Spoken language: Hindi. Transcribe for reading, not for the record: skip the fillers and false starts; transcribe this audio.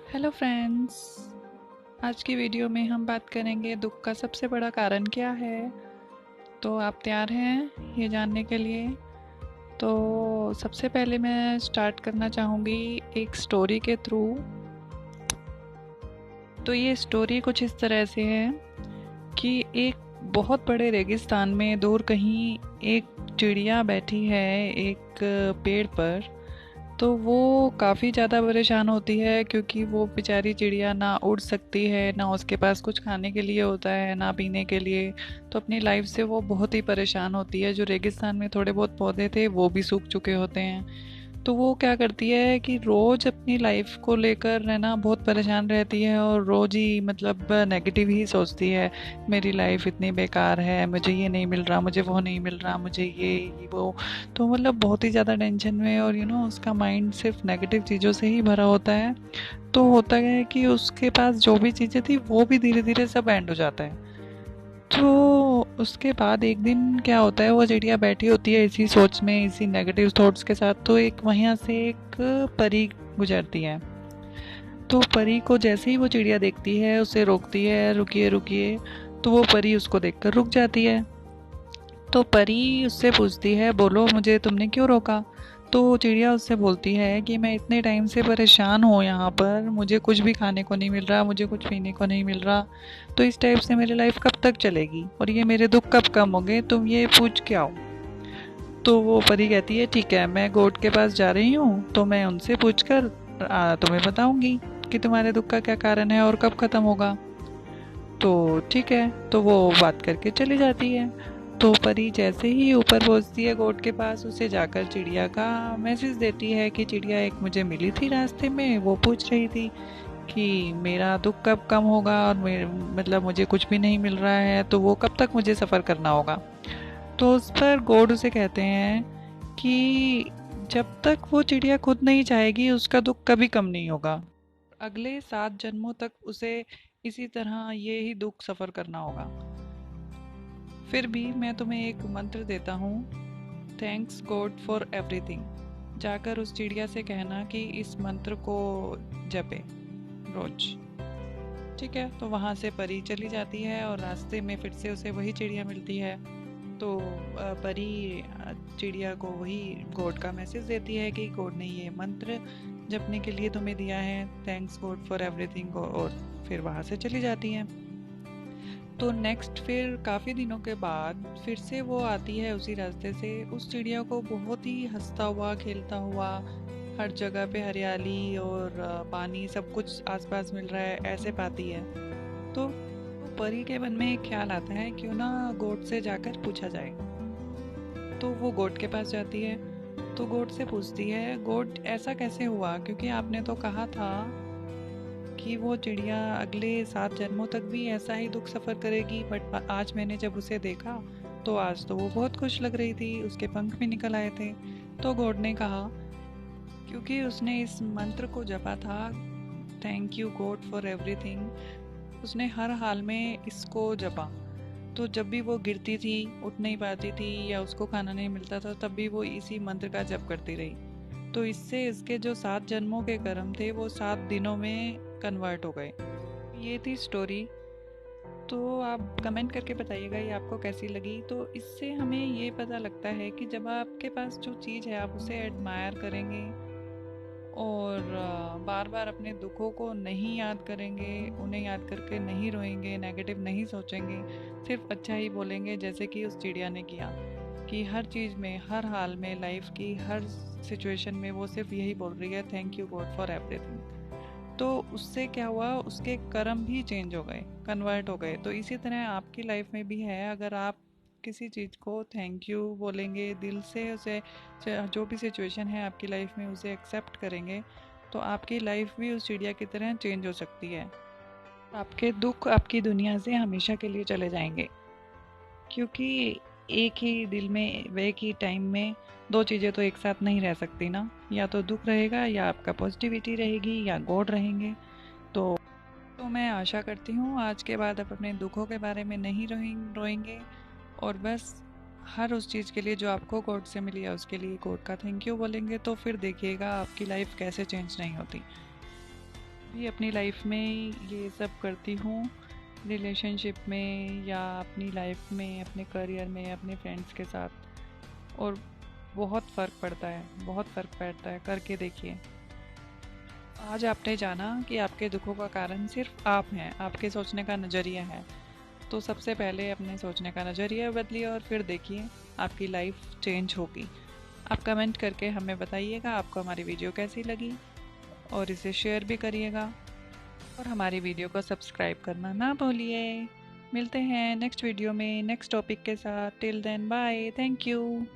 Hello friends. आज की वीडियो में हम बात करेंगे दुख का सबसे बड़ा कारण क्या है। तो आप तैयार हैं ये जानने के लिए? तो सबसे पहले मैं स्टार्ट करना चाहूँगी एक स्टोरी के थ्रू। तो ये स्टोरी कुछ इस तरह से है कि एक बहुत बड़े रेगिस्तान में दूर कहीं एक चिड़िया बैठी है एक पेड़ पर। तो वो काफ़ी ज़्यादा परेशान होती है क्योंकि वो बेचारी चिड़िया ना उड़ सकती है, ना उसके पास कुछ खाने के लिए होता है, ना पीने के लिए। तो अपनी लाइफ से वो बहुत ही परेशान होती है। जो रेगिस्तान में थोड़े बहुत पौधे थे वो भी सूख चुके होते हैं। तो वो क्या करती है कि रोज़ अपनी लाइफ को लेकर है ना बहुत परेशान रहती है और रोज़ ही मतलब नेगेटिव ही सोचती है। मेरी लाइफ इतनी बेकार है, मुझे ये नहीं मिल रहा, मुझे वो नहीं मिल रहा, मुझे ये वो। तो मतलब बहुत ही ज़्यादा टेंशन में और उसका माइंड सिर्फ नेगेटिव चीज़ों से ही भरा होता है। तो होता क्या है कि उसके पास जो भी चीज़ें थी वो भी धीरे धीरे सब एंड हो जाता है। तो उसके बाद एक दिन क्या होता है, वो चिड़िया बैठी होती है इसी सोच में, इसी नेगेटिव थॉट्स के साथ। तो एक वहाँ से एक परी गुजरती है। तो परी को जैसे ही वो चिड़िया देखती है उसे रोकती है, रुकिए रुकिए। तो वो परी उसको देखकर रुक जाती है। तो परी उससे पूछती है, बोलो मुझे तुमने क्यों रोका? तो चिड़िया उससे बोलती है कि मैं इतने टाइम से परेशान हूँ यहाँ पर, मुझे कुछ भी खाने को नहीं मिल रहा, मुझे कुछ पीने को नहीं मिल रहा। तो इस टाइप से मेरी लाइफ कब तक चलेगी और ये मेरे दुख कब कम होंगे, तुम ये पूछ के आओ। तो वो परी कहती है ठीक है, मैं गोट के पास जा रही हूँ, तो मैं उनसे पूछ कर तुम्हें बताऊंगी कि तुम्हारे दुख का क्या कारण है और कब ख़त्म होगा। तो ठीक है, तो वो बात करके चली जाती है। तो परी जैसे ही ऊपर पहुंचती है गोट के पास, उसे जाकर चिड़िया का मैसेज देती है कि चिड़िया एक मुझे मिली थी रास्ते में, वो पूछ रही थी कि मेरा दुख कब कम होगा और मेरे मतलब मुझे कुछ भी नहीं मिल रहा है, तो वो कब तक मुझे सफ़र करना होगा। तो उस पर गोड उसे कहते हैं कि जब तक वो चिड़िया खुद नहीं चाहेगी उसका दुख कभी कम नहीं होगा। अगले 7 जन्मों तक उसे इसी तरह ये ही दुख सफ़र करना होगा। फिर भी मैं तुम्हें एक मंत्र देता हूँ, थैंक्स गॉड फॉर एवरीथिंग। जाकर उस चिड़िया से कहना कि इस मंत्र को जपे रोज। ठीक है, तो वहाँ से परी चली जाती है और रास्ते में फिर से उसे वही चिड़िया मिलती है। तो परी चिड़िया को वही गॉड का मैसेज देती है कि गॉड ने ये मंत्र जपने के लिए तुम्हें दिया है, थैंक्स गॉड फॉर एवरीथिंग, और फिर वहाँ से चली जाती हैं। तो नेक्स्ट फिर काफ़ी दिनों के बाद फिर से वो आती है उसी रास्ते से। उस चिड़िया को बहुत ही हंसता हुआ खेलता हुआ, हर जगह पे हरियाली और पानी सब कुछ आसपास मिल रहा है ऐसे पाती है। तो परी के मन में एक ख्याल आता है, क्यों ना गोट से जाकर पूछा जाए। तो वो गोट के पास जाती है। तो गोट से पूछती है, गोट ऐसा कैसे हुआ, क्योंकि आपने तो कहा था कि वो चिड़िया अगले 7 जन्मों तक भी ऐसा ही दुख सफ़र करेगी, बट आज मैंने जब उसे देखा तो आज तो वो बहुत खुश लग रही थी, उसके पंख भी निकल आए थे। तो गॉड ने कहा, क्योंकि उसने इस मंत्र को जपा था, thank you God for everything, उसने हर हाल में इसको जपा। तो जब भी वो गिरती थी, उठ नहीं पाती थी या उसको खाना नहीं मिलता था, तब भी वो इसी मंत्र का जप करती रही। तो इससे इसके जो 7 जन्मों के कर्म थे वो 7 दिनों में कन्वर्ट हो गए। ये थी स्टोरी। तो आप कमेंट करके बताइएगा ये आपको कैसी लगी। तो इससे हमें ये पता लगता है कि जब आपके पास जो चीज़ है आप उसे एडमायर करेंगे और बार बार अपने दुखों को नहीं याद करेंगे, उन्हें याद करके नहीं रोएंगे, नेगेटिव नहीं सोचेंगे, सिर्फ अच्छा ही बोलेंगे, जैसे कि उस चिड़िया ने किया कि हर चीज़ में, हर हाल में, लाइफ की हर सिचुएशन में वो सिर्फ यही बोल रही है, thank you God for everything. तो उससे क्या हुआ, उसके कर्म भी चेंज हो गए, कन्वर्ट हो गए। तो इसी तरह आपकी लाइफ में भी है, अगर आप किसी चीज़ को थैंक यू बोलेंगे दिल से, उसे जो भी सिचुएशन है आपकी लाइफ में उसे एक्सेप्ट करेंगे, तो आपकी लाइफ भी उस चिड़िया की तरह चेंज हो सकती है। आपके दुख आपकी दुनिया से हमेशा के लिए चले जाएंगे, क्योंकि एक ही दिल में व एक ही टाइम में दो चीज़ें तो एक साथ नहीं रह सकती ना। या तो दुख रहेगा या आपका पॉजिटिविटी रहेगी या गॉड रहेंगे। तो मैं आशा करती हूँ आज के बाद आप अपने दुखों के बारे में नहीं रोएंगे और बस हर उस चीज़ के लिए जो आपको गॉड से मिली है उसके लिए गॉड का थैंक यू बोलेंगे। तो फिर देखिएगा आपकी लाइफ कैसे चेंज नहीं होती। भी अपनी लाइफ में ये सब करती हूँ, रिलेशनशिप में या अपनी लाइफ में, अपने करियर में, अपने फ्रेंड्स के साथ, और बहुत फ़र्क पड़ता है, बहुत फ़र्क पड़ता है। करके देखिए। आज आपने जाना कि आपके दुखों का कारण सिर्फ आप हैं, आपके सोचने का नज़रिया है। तो सबसे पहले अपने सोचने का नज़रिया बदलिए और फिर देखिए आपकी लाइफ चेंज होगी। आप कमेंट करके हमें बताइएगा आपको हमारी वीडियो कैसी लगी, और इसे शेयर भी करिएगा, और हमारी वीडियो को सब्सक्राइब करना ना भूलिए। मिलते हैं नेक्स्ट वीडियो में नेक्स्ट टॉपिक के साथ। Till then bye, thank you.